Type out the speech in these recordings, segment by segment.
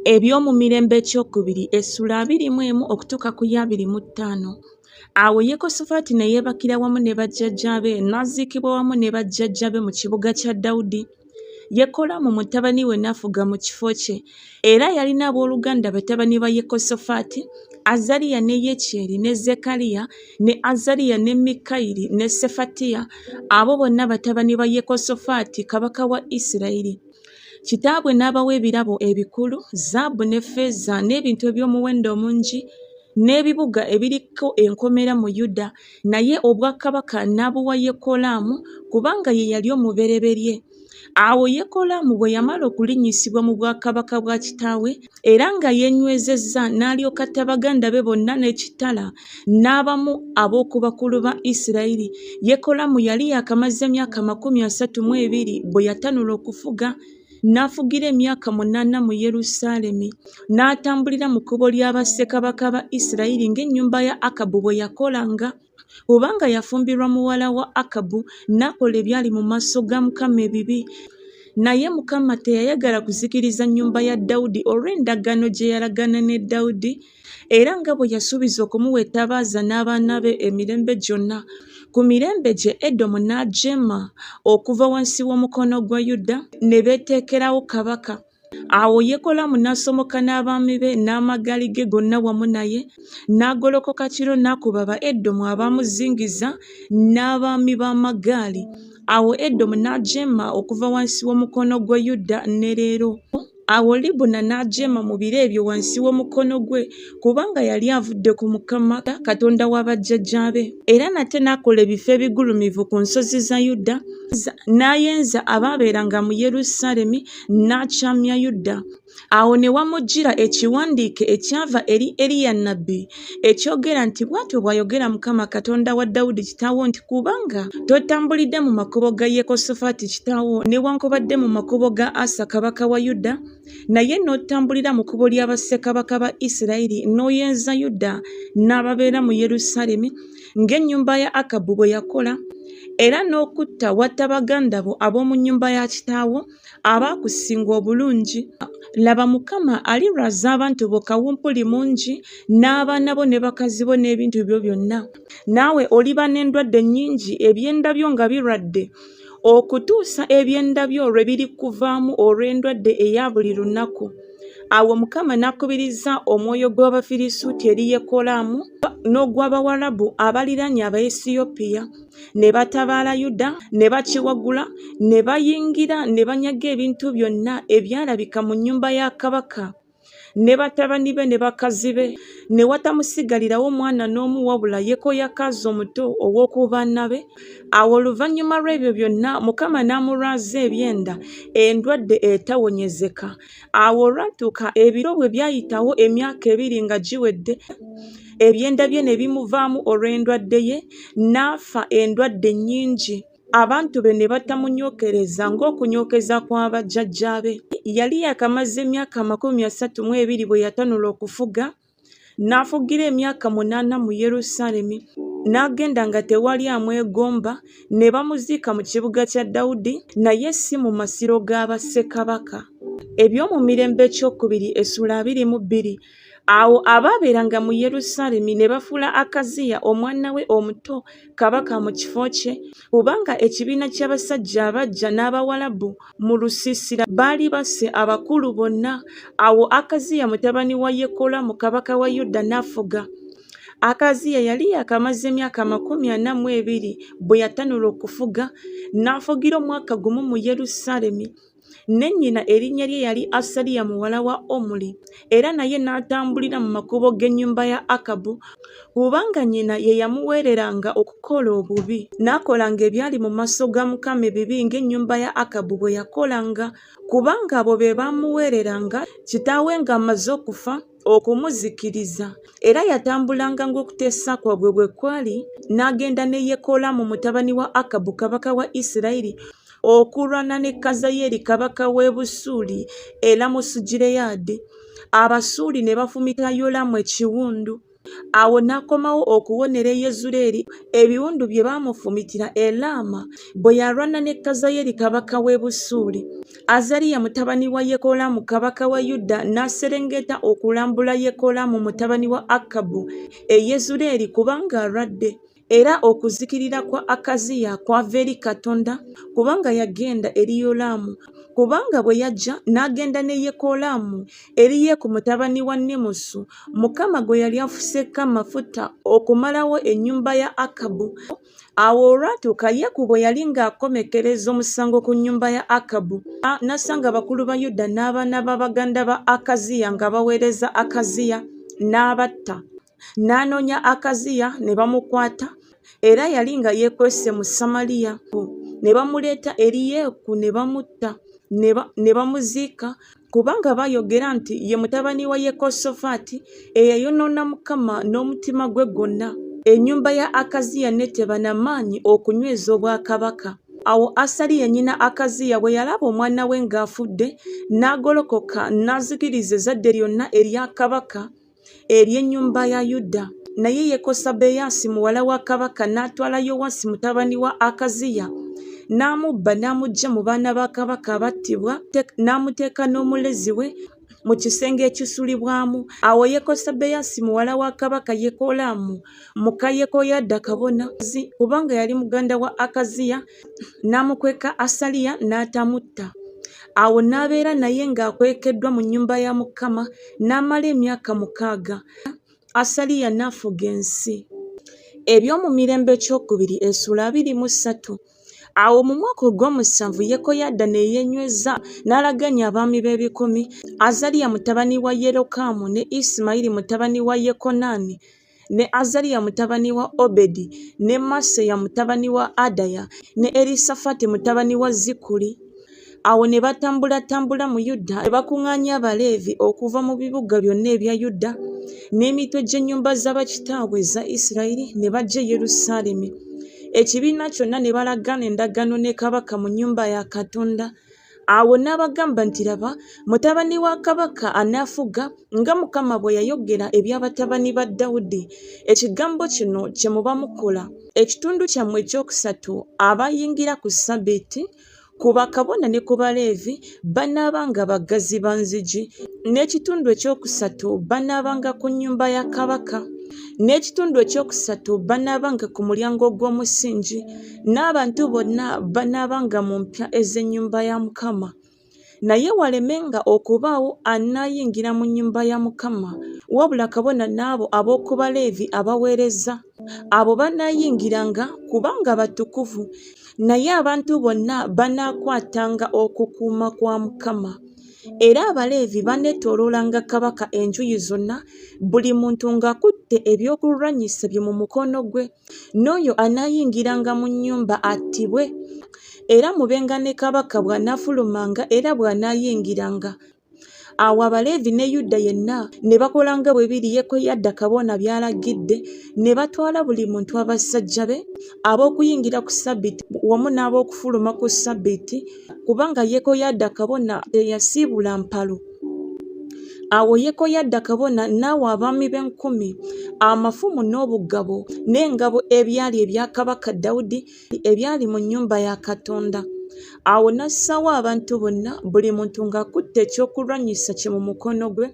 Eby'omu mirembe ekyokubiri essula 21 okutuuka ku 25. Awo Yekosafaati ne yeebakira wamu ne bajjajjaabe n'aziikibwa wamu ne bajjajjaabe mu kibuga kya Dawudi. Yekolaamu mutabani we n'afuga mu kifo kye, era yalina abooluganda batabani ba Yekosafaati, Azaliya ne Yekyeri ne Zekkaliya ne Azaliya ne Mikayiri ne Sefatiya, abo bonna batabani ba Yekosafaati kabaka wa Isirayiri. Kitaabwe n'abawa ebirabo ebikulu, zaabu ne ffeeza n'ebintu eby'omuwendo omungi, n'ebibuga ebiriko enkomera mu Yuda, naye obwakabaka n'abuwa Yekolaamu kubanga ye yali omubereberye. Awo Yekolaamu bwe yamala okulinnyisibwa mu bwakabaka bwa kitaawe era nga yeenywezezza n'alyoka atta baganda be bonna n'ekitala n'abamu ab'oku bakulu ba Isirayiri. Yekolaamu yali yakamaze emyaka 32 bwe yatanula okufuga. N'afugira emyaka 8 mu Yerusaalemi, n'atambulira mu kkubo lya bassekabaka ba Isirayiri ng'ennyumba ya Akabu bwe yakolanga, kubanga yafumbirwa muwala wa Akabu n'akola ebyali mu maaso ga Mukama ebibi. Naye Mukama teyayagala kuzikiriza nnyumba ya Dawudi olw'endagaano gye yalagana ne Dawudi, era nga bwe yasuubiza okumuwa ettabaaza n'abaana be emirembe gyonna. Ku mirembe gye Edomu n'ajeema okuva wansi w'omukono gwa Yuda ne beeteekerawo kabaka. Awo Yekolaamu n'asomoka n'abaami be n'amagaali ge gonna wamu naye, n'agolokoka kiro n'akuba ba Edomu abaamuzingiza n'abaami b'amagaali. Awo Edomu n'ajeema okuva wansi w'omukono gwa Yuda ne leero. Awo Libuna n'ajeema mu biro ebyo wansi w'omukono gwe kubanga yali avudde ku Mukama Katonda wa bajjajjaabe. Era nate n'akola ebifo ebigulumivu ku nsozi za Yuda, n'ayenza abaabeeranga mu Yerusaalemi n'akyamya Yuda. Awo ne wamujjira ekiwandiike ekyava eri Eriya nnabbi ekyogera nti, bw'atyo bw'ayogera Mukama Katonda wa Dawudi kitaawo nti, kubanga totambulidde mu makubo ga Yekosafaati kitaawo newankubadde mu makubo ga Asa kabaka wa Yuda, naye n'otambulira mu kkubo lya bassekabaka ba Isirayiri n'oyenza Yuda n'ababeera mu Yerusaalemi ng'ennyumba ya Akabu bwe yakola, era n'okutta watta baganda bo ab'omu nnyumba ya kitaawo abaakusinga obulungi. Laba Mukama alirwaza abantu bo kawumpuli mungi n'abaana bo ne bakazi bo n'ebintu byo byonna. Naawe oliba n'endwadde nnyingi, ebyenda byo nga birwadde, okutuusa ebyenda byo lwe birikuvaamu olw'endwadde eya buli lunaku. Awo Mukama n'akubiriza omwoyo gw'Abafirisuuti eri Yekolaamu n'ogw'Abawalabu abaliraanye Abaesiyopiya, ne batabaala Yuda, ne bakiwagula, ne bayingira ne banyaga ebintu byonna ebyalabika mu nnyumba ya kabaka, ne batabani be ne bakazi be. Ne watamusigalirawo mwana n'omu wabula Yekoyakaazi omuto ow'oku baana be. Awo oluvannyuma lw'ebyo byonna Mukama n'amulwaza ebyenda, endwadde etawonyezeka. Awo olwatuuka ebiro bwe byayitawo emyaka 2 nga giwedde, ebyenda bye ne bimuvaamu olw'endwadde ye, n'afa endwadde nnyingi. Abantu be ne batamunyookereza ng'okunyookeza kwa bajjajjaabe. Yali yakamaze emyaka 32 bwe yatanula okufuga, n'afugira emyaka 8 mu Yerusaalemi, n'agenda nga tewali amwegomba, ne bamuziika mu kibuga kya Dawudi, naye si mu masiro ga bassekabaka. Eby'omu mirembe ekyokubiri essula 22. Awo abaabeeranga mu Yerusaalemi ne bafuula Akaziya omwana we omuto kabaka mu kifo kye, kubanga ekibiina ky'abasajja abajja n'Abawalabu mu lusiisira baali basse abakulu bonna. Awo Akaziya mutabani wa Yekolaamu kabaka wa Yuda n'afuga. Akaziya yali yakamaze emyaka 42 bwe yatanula okufuga, n'afugira omwaka gumu mu Yerusaalemi. Ne nnyina erinnya lye yali Asaliya muwala wa Omuli, era naye n'atambulira mu makubo g'ennyumba ya Akabu, kubanga nnyina ye yamuweereranga okukola obubi. N'akolanga ebyali mu maaso ga Mukama ebibi ng'ennyumba ya Akabu bwe yakolanga, kubanga abo be bamuweereranga kitaawe ng'amaze okufa okumuzikiriza. Era yatambulanga ng'okuteesa kwabwe bwe kwali, n'agenda ne Yekolaamu mutabani wa Akabu kabaka wa Isirayiri okulwana ne Kazayeri kabaka w'e Busuuli e Lamosugireyaadi. Abasuuli ne bafumita Yolamu ekiwundu. Awo n'akomawo okuwonera Yezuleeri ebiwundu bye baamufumitira e Laama bwe yalwana ne Kazayeri kabaka w'e Busuuli. Azaliya mutabani wa Yekolaamu kabaka wa Yuda n'aserengeta okulambula Yekolaamu mutabani wa Akabu e Yezuleeri kubanga alwadde. Era okuzikirira kwa Akaziya kwava eri Katonda kubanga yagenda eri Yolaamu. Kubanga bwe yajja n'agenda ne Yekolaamu eri Yeeku mutabani wa Nimusu, Mukama gwe yali afuseeko amafuta okumalawo ennyumba ya Akabu. Awo olwatuuka Yeeku bwe yali ng'akomekereza omusango ku nnyumba ya Akabu, n'asanga abakulu ba Yuda n'abaana ba baganda ba Akaziya nga baweereza Akaziya, n'abatta. N'anoonya Akaziya ne bamukwata, era yali nga yeekwese mu Samaliya. Ne bamuleeta eri Yeeku ne bamutta, ne bamuziika kubanga bayogera nti ye mutabani wa Yekosafaati eyayonoona Mukama n'omutima gwe gwonna. Ennyumba ya Akaziya n'eteba n'amaanyi okunyweza obwakabaka. Awo Asaliya nnyina Akaziya bwe yalaba omwana we ng'afudde, n'agolokoka n'azikiriza ezzadde lyonna erya kabaka ery'ennyumba ya Yuda. Naye Yekosabeyaasi muwala wa kabaka n'atwala Yowasi mutabani wa Akaziya, n'amubba n'amuggya mu baana ba kabaka abattibwa, n'amuteeka n'omulezi we mu kisenge ekisuulibwamu. Awo Yekosabeyaasi muwala wa kabaka Yekolaamu muka Yekoyaada kabona, kubanga yali muganda wa Akaziya, n'amukweka Asaliya n'atamutta. Awo n'abeera naye ng'akwekeddwa mu nnyumba ya Mukama n'amala emyaka 6. Asaliya n'afuga ensi. Ebyomumirembe ekyokubiri essula 23. Awo mu mwaka ogw'omusanvu Yekoyaada ne yeenyweza n'alaganya abaami b'ebikumi, Azaliya mutabani wa Yerokamu ne Isimayiri mutabani wa Yekonaani ne Azaliya mutabani wa Obedi ne Maseya mutabani wa Adaya ne Erisafati mutabani wa Zikuli. Awo ne batambulatambula mu Yuda ne bakuŋŋaanya Abaleevi okuva mu bibuga byonna ebya Yuda n'emitwe gy'ennyumba z'abakitaabwe za Isirayiri ne bajja e Yerusaalemi. Ekibiina kyonna ne balagaana endagaano ne kabaka mu nnyumba ya Katonda. Awo n'abagamba nti laba, mutabani wa kabaka anaafuga nga Mukama bwe yayogera eby'abatabani ba Dawudi. Ekigambo kino kye muba mukola. Ekitundu kyammwe ekyokusatu abayingira ku Ssabbiiti, ku bakabona ne ku Baleevi banaabanga baggazi ba nzigi, n'ekitundu ekyokusatu banaabanga ku nnyumba ya kabaka, n'ekitundu ekyokusatu banaabanga ku mulyango gw'omusingi, n'abantu bonna banaabanga mu mpya ez'ennyumba ya Mukama. Naye walemenga okubaawo anaayingira mu nnyumba ya Mukama, wabula kabona n'abo ab'oku Baleevi abaweereza. Abo banaayingiranga kubanga batukuvu, naye abantu bonna banaakwatanga okukuuma kwa Mukama. Era Abaleevi baneetooloolanga kabaka enjuyi zonna, buli muntu ng'akutte ebyokulwanyisa bye mu mukono gwe. N'oyo anaayingiranga mu nnyumba attibwe. Era mubenga ne kabaka bw'anaafulumanga era bw'anaayingiranga. Awo Abaleevi ne Yuda yenna ne bakolanga bwe biri Yekoyaada kabona by'alagidde, ne batwala buli muntu abasajja be ab'okuyingira ku Ssabbiiti wamu n'ab'okufuluma ku Ssabbiiti, kubanga Yekoyaada kabona teyasiibula mpalu. Awo Yekoyaada kabona n'awa abaami b'10,000 amafumu n'obugabo n'engabo ebyali ebya kabaka Dawudi ebyali mu nnyumba ya Katonda. Awo n'assaawo abantu bonna, buli muntu ng'akutte ekyokulwanyisa kye mu mukono gwe,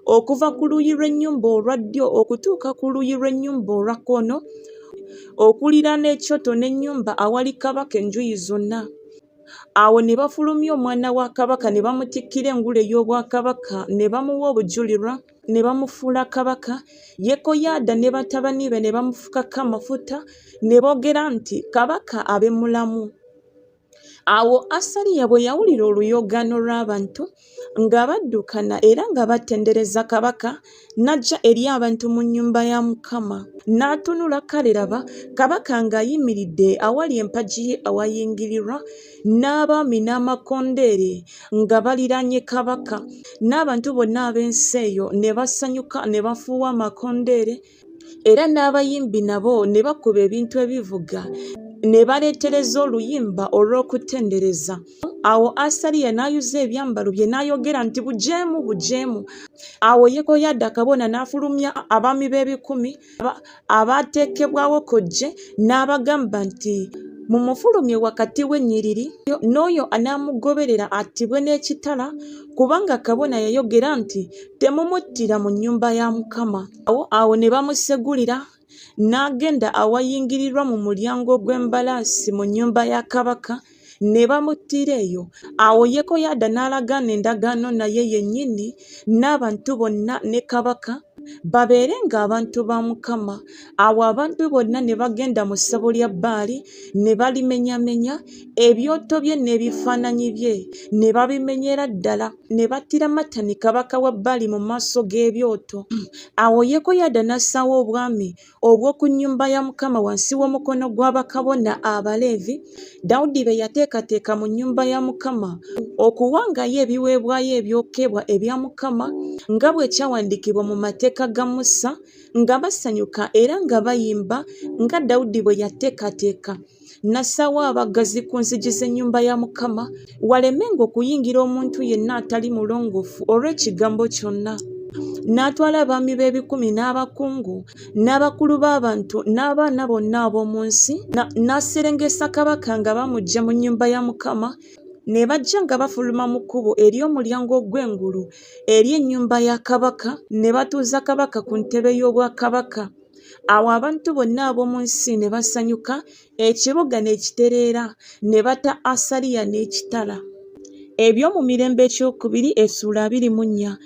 okuva ku luuyi lw'ennyumba olwa ddyo okutuuka ku luuyi lw'ennyumba olwa kkono, okuliraana ekyoto n'ennyumba awali kabaka enjuyi zonna. Awo ne bafulumya omwana wa kabaka ne bamutikkira engule y'obwakabaka, ne bamuwa obujulirwa, ne bamufuula kabaka. Yekoyaada ne batabani be ne bamufukako amafuta, ne boogera nti kabaka abe mulamu. Awo Asaliya bwe yawulira oluyogaano lw'abantu nga baddukana era nga batendereza kabaka, n'ajja eri abantu mu nnyumba ya Mukama. N'atunula, kale laba, kabaka ng'ayimiridde awali empagi ye awayingirirwa, n'abaami n'amakondeere nga baliraanye kabaka. N'abantu bonna ab'ensi eyo ne basanyuka ne bafuuwa amakondeere, era n'abayimbi nabo ne bakuba ebintu ebivuga ne baleetereza oluyimba olw'okutendereza. Awo Asaliya n'ayuza ebyambalo bye n'ayogera nti bujeemu bujeemu. Awo Yekoyaada kabona n'afulumya abaami b'ebikumi abaateekebwawo kojje n'abagamba nti mumufulumye wakati w'ennyiriri n'oyo anaamugoberera attibwe n'ekitala, kubanga kabona yayogera nti temumuttira mu nnyumba ya Mukama. Awo ne bamusegulira n'agenda awayingirirwa mu mulyango gw'embalaasi mu nnyumba ya kabaka ne bamuttira eyo. Awo Yekoyaada n'alagaana endagaano naye yennyini n'abantu bonna ne kabaka babeerenga abantu ba Mukama. Awo abantu bonna ne bagenda mu ssabo lya Baali ne balimenyamenya, ebyoto bye n'ebifaananyi bye ne babimenyera ddala, ne battira Matani kabaka wa Baali mu maaso g'ebyoto. Awo Yekoyaada n'assaawo obwami obw'oku nnyumba ya Mukama wansi w'omukono gw'abakabona Abaleevi. Dawudi be yateekateeka mu nnyumba ya Mukama okuwangayo ebiweebwayo ebyokebwa ebya Mukama nga bwe kyawandiikibwa mu mateeka ga Musa, nga basanyuka era nga bayimba nga Dawudi bwe yateekateeka. N'assaawo abaggazi ku nzigi z'ennyumba ya Mukama walemenga okuyingira omuntu yenna atali mulongoofu olw'ekigambo kyonna. N'atwala abaami b'ebikumi n'abakungu n'abakulu b'abantu n'abaana bonna ab'omu nsi, n'aserengesa kabaka nga bamuggya mu nnyumba ya Mukama. Ne bajja nga bafuluma mu kkubo ery'omulyango gw'engulu ery'ennyumba ya kabaka, ne batuuza kabaka ku ntebe y'obwakabaka. Awo abantu bonna ab'omu nsi ne basanyuka, ekibuga ne kitereera, ne bata Asaliya n'ekitala. Eby'omu Mirembe ekyokubiri Essuula 24.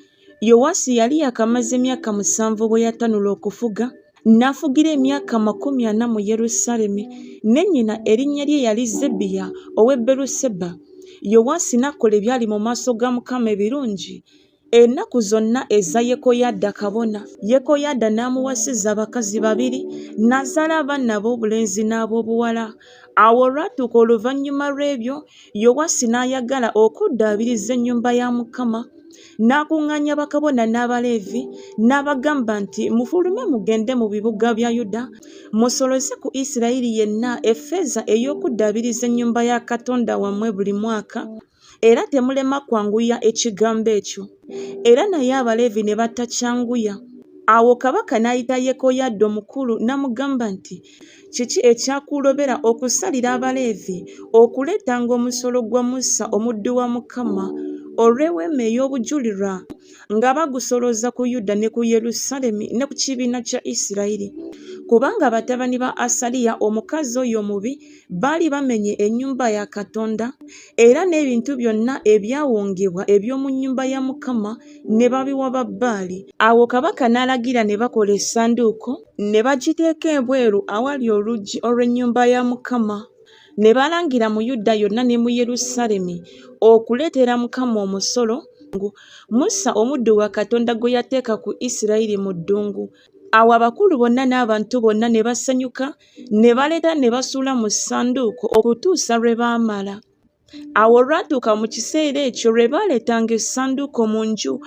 Yowaasi yali yakamaze emyaka 7 bwe yatanula okufuga, n'afugira emyaka 40 mu Yerusaalemi, ne nnyina erinnya lye yali Zebbiya ow'e Beeruseba. Yowaasi n'akola ebyali mu maaso ga Mukama ebirungi ennaku zonna eza Yekoyaada kabona. Yekoyaada n'amuwasiza abakazi 2, n'azaala abaana ab'obulenzi n'ab'obuwala. Awo olwatuuka oluvannyuma lw'ebyo, Yowaasi n'ayagala okuddaabiriza ennyumba ya Mukama. N'akuŋŋaanya bakabona n'Abaleevi n'abagamba nti mufulume mugende mu bibuga bya Yuda, musoloze ku Isirayiri yenna effeeza ey'okuddaabiriza ennyumba ya Katonda wammwe buli mwaka, era temulema kwanguya ekigambo ekyo. Era naye Abaleevi ne batakyanguya. Awo kabaka n'ayita Yekoyaada omukulu n'amugamba nti kiki ekyakulobera okusalira Abaleevi okuleetanga omusolo gwa Musa omuddu wa Mukama olw'eweema ey'obujulirwa nga bagusoloza ku Yuda ne ku Yerusaalemi ne ku kibiina kya Isirayiri? Kubanga batabani ba Asaliya omukazi oyo omubi baali bamenye ennyumba ya Katonda, era n'ebintu byonna ebyawongebwa eby'omu nnyumba ya Mukama ne babiwa Baali. Awo kabaka n'alagira ne bakola essanduuko ne bagiteeka ebweru awali oluggi olw'ennyumba ya Mukama. Ne balangira mu Yuda yonna ne mu Yerusaalemi okuleetera Mukama omusolo Musa omuddu wa Katonda gwe yateeka ku Isirayiri mu ddungu. Awo abakulu bonna n'abantu bonna ne basanyuka, ne baleeta ne basuula mu ssanduuko okutuusa lwe baamala. Awo olwatuuka mu kiseera ekyo lwe baaleetanga essanduuko mu nju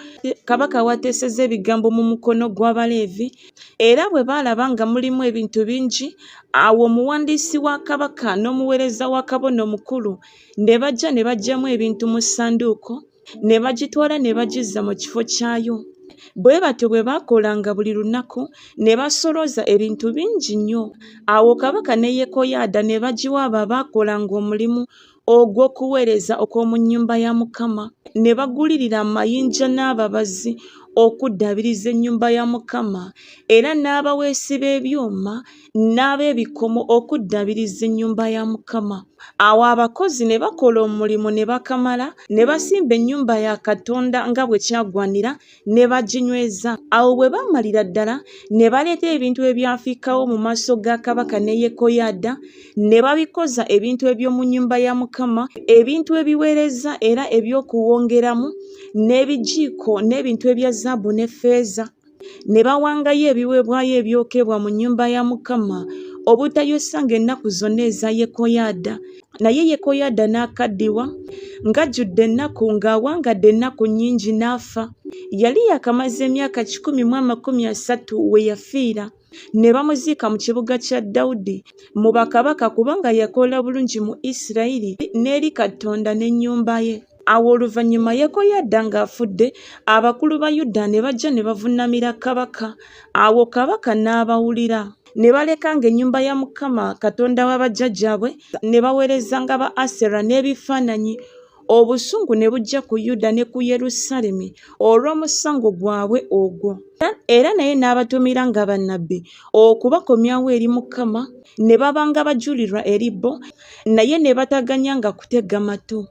kabaka wateeseza ebigambo mu mukono gw'Abaleevi, era bwe baalaba nga mulimu ebintu bingi, awo omuwandiisi wa kabaka n'omuweereza wa kabona omukulu ne bajja ne baggyamu ebintu mu ssanduuko, ne bagitwala ne bagizza mu kifo kyayo. Bwe batyo bwe baakolanga buli lunaku, ne basoloza ebintu bingi nnyo. Awo kabaka ne Yekoyaada ne bagiwa abo abaakolanga omulimu ogw'okuweereza okw'omu nnyumba ya Mukama, ne bagulirira amayinja n'ababazi okuddaabiriza ennyumba ya Mukama, era n'abaweesi b'ebyuma n'ab'ebikomo okuddaabiriza ennyumba ya Mukama. Awo abakozi ne bakola omulimu ne bakamala, ne basimba ennyumba ya Katonda nga bwe kyagwanira, ne baginyweza. Awo bwe baamalira ddala, ne baleeta ebintu ebyafiikawo mu maaso ga kabaka ne Yekoyaada, ne babikoza ebintu eby'omu nnyumba ya Mukama, ebintu ebiweereza era eby'okuwongeramu, n'ebijiiko n'ebintu ebya zaabu ne ffeeza. Ne bawangayo ebiweebwayo ebyokebwa mu nnyumba ya Mukama obutayosanga ennaku zonna eza Yekoyaada. Naye Yekoyaada n'akaddiwa ng'ajjudde ennaku, ng'awangadde ennaku nnyingi n'afa. Yali yakamaze emyaka 130 we yafiira. ne bamuziika mu kibuga kya Dawudi mu bakabaka kubanga yakola bulungi mu Isirayiri n'eri Katonda n'ennyumba ye. Awo oluvannyuma Yekoyada ng'afudde, abakulu ba Yuda ne bajja ne bavuunamira kabaka. Awo kabaka n'abawulira. Ne baleka ng'ennyumba ya Mukama Katonda wa bajjajjaabwe ne baweerezanga ba Asera n'ebifaananyi. Obusungu ne bujja ku Yuda ne ku Yerusaalemi olw'omusango gwabwe ogwo. Era naye n'abatumira nga bannabbi okubakomyawo eri Mukama, ne babanga bajulirwa eri bo, naye ne bataganyanga kutega matu.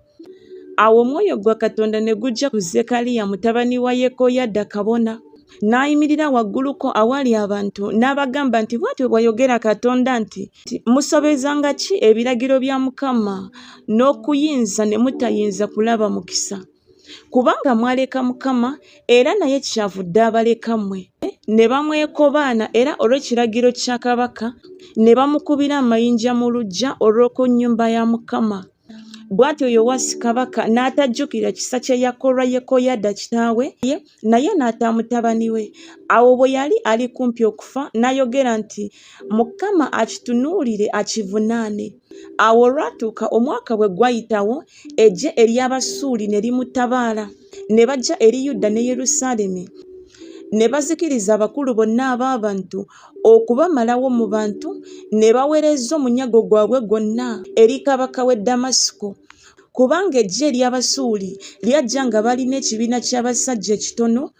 Awo omwoyo gwa Katonda ne gujja ku Zekaliya mutabani wa Yekoyada kabona. N'ayimirira wagguluko awali abantu n'abagamba nti bw'atyo bw'ayogera Katonda nti, musobezanga ki ebiragiro bya Mukama n'okuyinza ne mutayinza kulaba mukisa? Kubanga mwaleka Mukama era naye kyavudde abaleka mmwe. Ne bamwekobaana era olw'ekiragiro kya kabaka ne bamukubira amayinja mu luggya olw'oku nnyumba ya Mukama. Bw'atyo Yowasi kabaka n'atajjukira kisa kye yakolwa Yekoyada kitaawe, naye n'atta mutabani we. Awo bwe yali ali kumpi okufa n'ayogera nti, Mukama akitunuulire akivunaane. Awo olwatuuka omwaka bwe gwayitawo, eggye ery'Abasuuli ne limutabaala, ne bajja eri Yuda ne Yerusaalemi. Ne bazikiriza abakulu bonna ab'abantu okubamalawo mu bantu, ne baweereza omunyago gwabwe gwonna eri kabaka w'e Damasiko. Kubanga eggye ery'Abasuuli lyajja nga balina ekibiina ky'abasajja ekitono,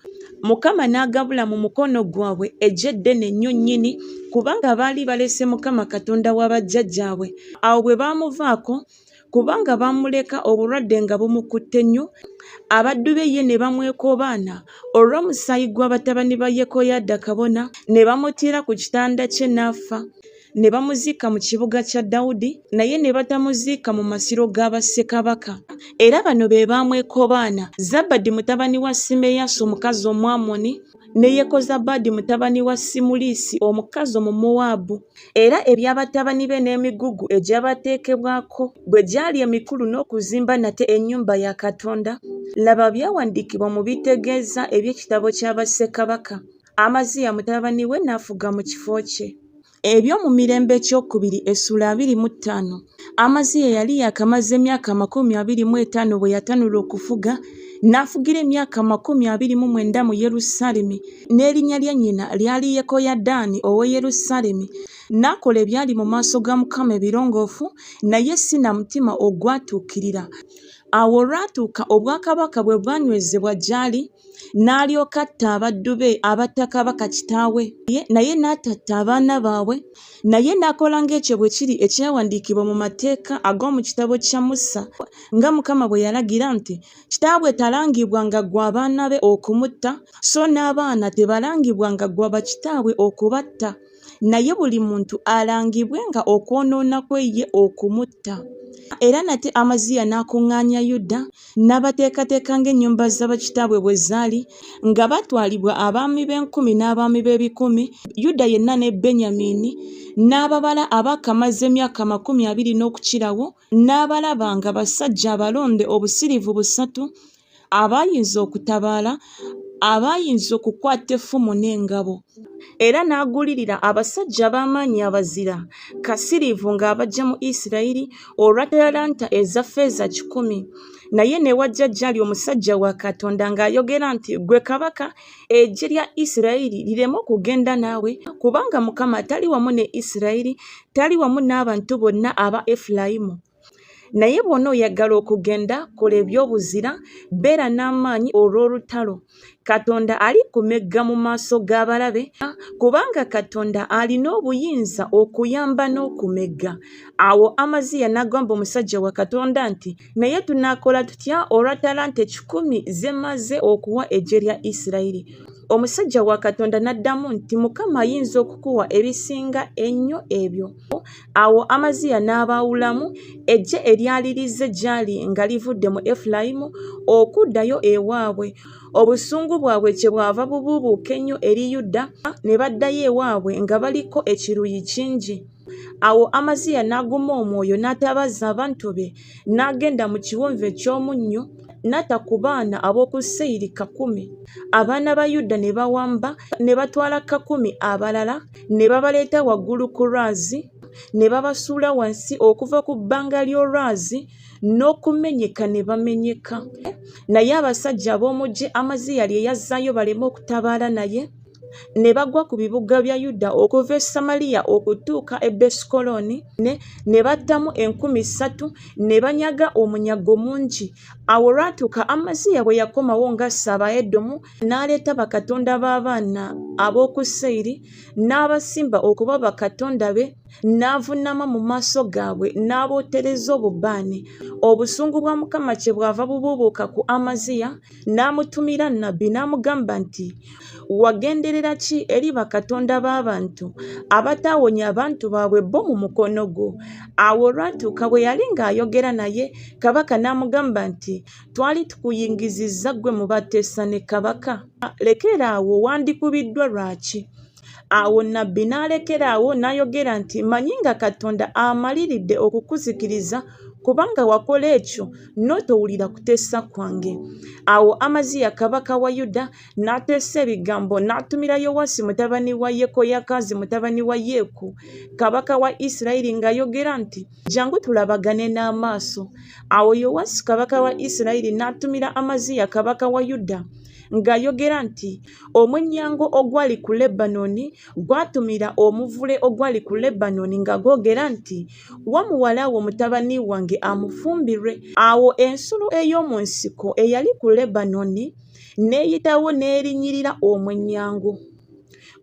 Mukama n'agabula mu mukono gwabwe eggye eddene ennyo nnyini, kubanga baali balese Mukama Katonda wa bajjajjaabwe. Awo bwe baamuvaako, kubanga baamuleka obulwadde nga bumukutte nnyo, abaddu be ye ne bamwekobaana olw'omusaayi gw'abatabani ba Yekoyada kabona, ne bamuttira ku kitanda kye n'afa. Ne bamuziika mu kibuga kya Dawudi, naye ne batamuziika mu masiro ga bassekabaka. Era bano be baamwekobaana: Zabadi mutabani wa Simeyaasi omukazi Omwamoni, ne Yekozabadi mutabani wa Simulisi omukazi Omumowaabu. Era eby'abatabani be n'emigugu egyabateekebwako bwe gyali emikulu n'okuzimba nate ennyumba ya Katonda, laba byawandiikibwa mu bitegeeza eby'ekitabo kya bassekabaka. Amaziya mutabani we n'afuga mu kifo kye. Eby'omu Mirembe ekyokubiri essula 25. Amaziya yali yakamaze emyaka 25 bwe yatanula okufuga, n'afugira emyaka 29 mu Yerusaalemi, n'erinnya lya nnyina lyali Yekoyadaani ow'e Yerusaalemi. N'akola ebyali mu maaso ga Mukama ebirongoofu, naye si na mutima ogwatuukirira. Awo olwatuuka obwakabaka bwe bwanywezebwa gy'ali, n'alyoka atta abaddu be abatta kabaka kitaawe, naye n'atatta abaana baabwe. Naye n'akola ng'ekyo bwe kiri ekyawandiikibwa mu mateeka ag'omu kitabo kya Musa, nga Mukama bwe yalagira nti, kitaawe talangibwanga gwa abaana be okumutta, so n'abaana tebalangibwanga gwa bakitaawe okubatta, naye buli muntu alangibwenga okwonoona kwe ye okumutta. Era nate Amaziya n'akuŋŋaanya Yuda, n'abateekateeka ng'ennyumba z'abakitaabwe bwe zaali, nga batwalibwa abaami b'10 n'abaami b'10, Yuda yenna ne Benyamini, n'ababala abaakamaze emyaka 20 n'okukirawo, n'abalabanga basajja abalonde obusiriivu 3, abaayinza okutabaala, abaayinza okukwata effumu n'engabo. Era n'agulirira abasajja b'amaanyi abazira kasiriivu ng'abajja mu Isirayiri olwa talanta eza ffeeza 10. Naye ne wajja gy'ali omusajja wa Katonda ng'ayogera nti, gwe kabaka, eggye lya Isirayiri lireme okugenda naawe, kubanga Mukama tali wamu ne Isirayiri, tali wamu n'abantu bonna aba Efulayimu. Naye bw'ona oyagala okugenda, kola eby'obuzira, beera n'amaanyi olw'olutalo. Katonda ali kumegga mu maaso g'abalabe, kubanga Katonda alina obuyinza okuyamba n'okumegga. Awo Amaziya n'agamba omusajja wa Katonda nti, naye tunaakola tutya olwa talanta 10 ze maze okuwa eggye lya Isirayiri? Omusajja wa Katonda n'addamu nti, Mukama ayinza okukuwa ebisinga ennyo ebyo. Awo Amaziya n'abaawulamu eggye eryali lizze gy'ali nga livudde mu Efulayimu okuddayo ewaabwe. Obusungu bwabwe kyebwava bubuubuuka ennyo eri Yuda, ne baddayo ewaabwe nga baliko ekiruyi kingi. Awo Amaziya n'aguma omwoyo n'atabaza abantu be, n'agenda mu kiwonvu eky'omunnyo, n'atta ku baana ab'oku Seyiri 100. Abaana ba Yuda ne bawamba ne batwala 10 abalala ne babaleeta waggulu ku lwazi ne babasuula wansi okuva ku bbanga ly'olwazi n'okumenyeka ne bamenyeka. Naye abasajja ab'omu ggye Amaziya lye yazzaayo baleme okutabaala naye ne bagwa ku bibuga bya Yuda okuva e Samaliya okutuuka e Besukoloni ne battamu 3,000 ne banyaga omunyago mungi. Awo olwatuuka Amaziya bwe yakomawo ng'assa Abaedomu n'aleeta bakatonda b'abaana ab'oku Seyiri n'abasimba okuba bakatonda be n'avuunama mu maaso gaabwe n'abootereza obubaane. Obusungu bwa Mukama kye bwava bubuubuuka ku Amaziya n'amutumira nnabbi n'amugamba nti, wagenderera ki eri bakatonda b'abantu abataawonya abantu baabwe bo mu mukono gwo? Awo olwatuuka bwe yali ng'ayogera naye, kabaka n'amugamba nti, twali tukuyingizizza ggwe mu bateesa ne kabaka. Lekera awo, wandikubiddwa lwaki? Awo nnabbi n'alekeraawo n'ayogera nti, manyi nga Katonda amaliridde okukuzikiriza kubanga wakola ekyo n'otowulira kuteesa kwange. Awo Amaziya kabaka wa Yuda n'ateesa ebigambo n'atumira Yowaasi mutabani wa Yekoyakaazi mutabani wa Yeeku kabaka wa Isirayiri ng'ayogera nti, jangu tulabagane n'amaaso. Awo Yowaasi kabaka wa Isirayiri n'atumira Amaziya kabaka wa Yuda ng'ayogera nti, omwennyango ogwali ku Lebanoni gwatumira omuvule ogwali ku Lebanoni nga gwogera nti, wa muwala wo mutabani wange amufumbirwe. Awo ensolo ey'omu nsiko eyali ku Lebanoni n'eyitawo n'erinnyirira omwennyango.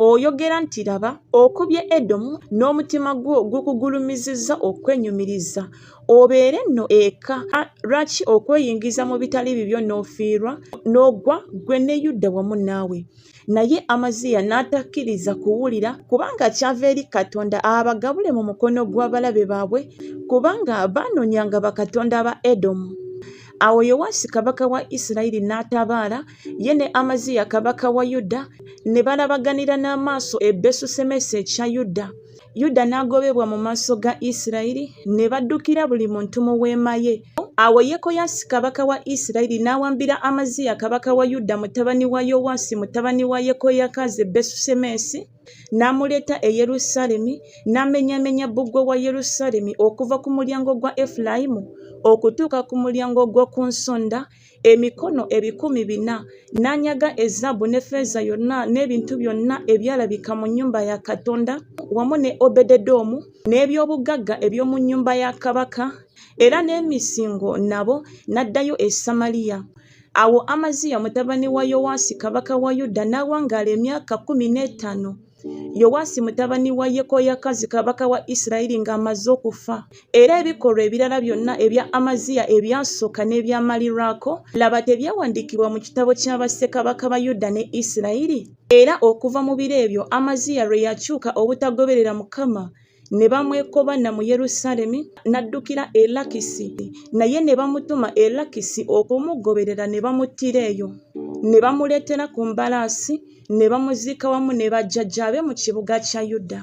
Oyogera nti, laba, okubye Edomu n'omutima gwo gukugulumizizza okwenyumiriza. Obeere nno eka. Lwaki okweyingiza mu bitali bibyo n'ofiirwa n'ogwa ggwe ne Yuda wamu naawe? Naye Amaziya n'atakkiriza kuwulira kubanga kyava eri Katonda abagabule mu mukono gw'abalabe baabwe kubanga baanonyanga bakatonda ba Edomu. Awo Yowaasi kabaka wa Isirayiri n'atabaala, ye ne Amaziya kabaka wa Yuda ne balabaganira n'amaaso e Besusemesi ekya Yuda. Yuda n'agobebwa mu maaso ga Isirayiri ne baddukira buli muntu mu weema ye. Awo Yekoyaasi kabaka wa Isirayiri n'awambira Amaziya kabaka wa Yuda mutabani wa Yowaasi mutabani wa Yekoyakaazi e Besusemesi n'amuleeta e Yerusaalemi n'amenyamenya bbugwe wa Yerusaalemi okuva ku mulyango gwa Efulayimu okutuuka ku mulyango gw'oku nsonda, emikono 400, n'anyaga ezaabu ne ffeeza yonna n'ebintu byonna ebyalabika mu nnyumba ya Katonda wamu ne Obededomu n'ebyobugagga eby'omu nnyumba ya kabaka era n'emisingo nabo n'addayo e Samaliya. Awo Amaziya mutabani wa Yowaasi kabaka wa Yuda n'awangaala emyaka 15. Yowaasi mutabani wa Yekoyakaazi kabaka wa Isirayiri ng'amaze okufa. Era ebikolwa ebirala byonna ebya Amaziya ebyasooka n'ebyamalirwako, laba tebyawandiikibwa mu kitabo kya bassekabaka ba Yuda ne Isirayiri? Era okuva mu biro ebyo Amaziya lwe yakyuka obutagoberera Mukama, ne bamwekobanna mu Yerusaalemi n'addukira e Lakisi, naye ne bamutuma e Lakisi okumugoberera ne bamuttira eyo. Ne bamuleetera ku mbalaasi ne bamuziika wamu ne bajjajjaabe mu kibuga kya Yuda.